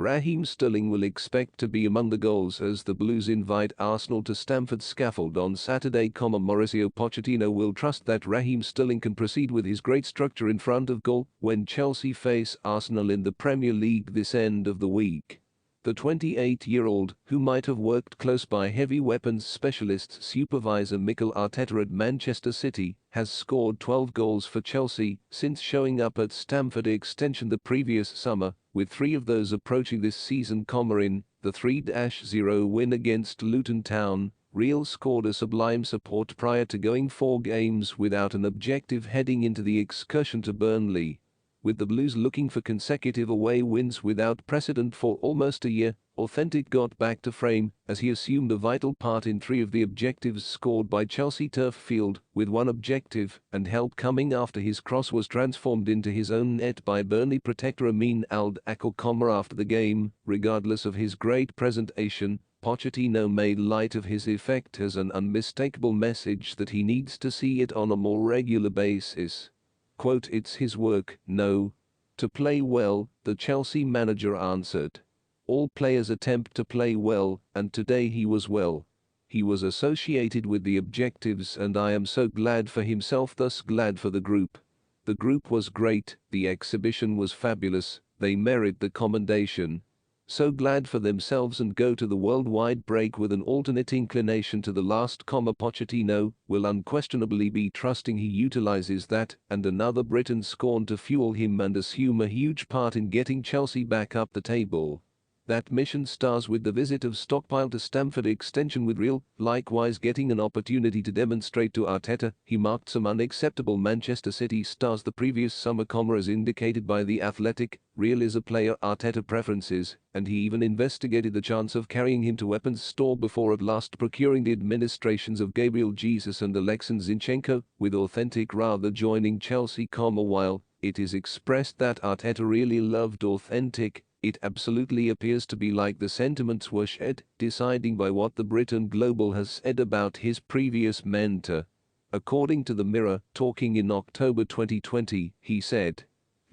Raheem Sterling will expect to be among the goals as the Blues invite Arsenal to Stamford Scaffold on Saturday. Mauricio Pochettino will trust that Raheem Sterling can proceed with his great structure in front of goal when Chelsea face Arsenal in the Premier League this end of the week. The 28-year-old, who might have worked close by heavy weapons specialist supervisor Mikel Arteta at Manchester City, has scored 12 goals for Chelsea since showing up at Stamford Extension the previous summer, with 3 of those approaching this season. In the 3-0 win against Luton Town, Real scored a sublime support prior to going 4 games without an objective heading into the excursion to Burnley. With the Blues looking for consecutive away wins without precedent for almost a year, Authentic got back to frame as he assumed a vital part in 3 of the objectives scored by Chelsea turf field, with 1 objective and help coming after his cross was transformed into his own net by Burnley protector Amin Al-Akil. After the game, regardless of his great presentation, Pochettino made light of his effect as an unmistakable message that he needs to see it on a more regular basis. Quote, "It's his work, no. To play well," the Chelsea manager answered. "All players attempt to play well, and today he was well. He was associated with the objectives and I am so glad for himself, thus glad for the group. The group was great, the exhibition was fabulous, they merit the commendation. So glad for themselves and go to the worldwide break with an alternate inclination to the last. Pochettino will unquestionably be trusting he utilizes that and another Britain scorn to fuel him and assume a huge part in getting Chelsea back up the table. That mission starts with the visit of Stockpile to Stamford Extension, with Real likewise getting an opportunity to demonstrate to Arteta he marked some unacceptable Manchester City stars the previous summer. As indicated by The Athletic, Real is a player Arteta preferences, and he even investigated the chance of carrying him to weapons store before at last procuring the administrations of Gabriel Jesus and Alexei Zinchenko, with Authentic rather joining Chelsea. While it is expressed that Arteta really loved Authentic, it absolutely appears to be like the sentiments were shared, deciding by what the Britain Global has said about his previous mentor. According to the Mirror, talking in October 2020, he said,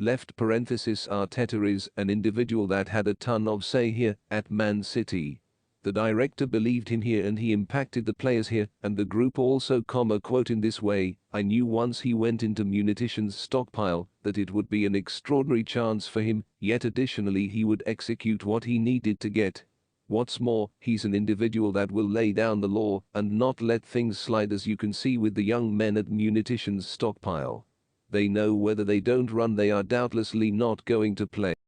Arteta is an individual that had a ton of say here at Man City. The director believed him here and he impacted the players here and the group also. Quote in this way, I knew once he went into munitions stockpile that it would be an extraordinary chance for him, yet additionally he would execute what he needed to get. What's more, he's an individual that will lay down the law and not let things slide, as you can see with the young men at munitions stockpile. They know whether they don't run they are doubtlessly not going to play.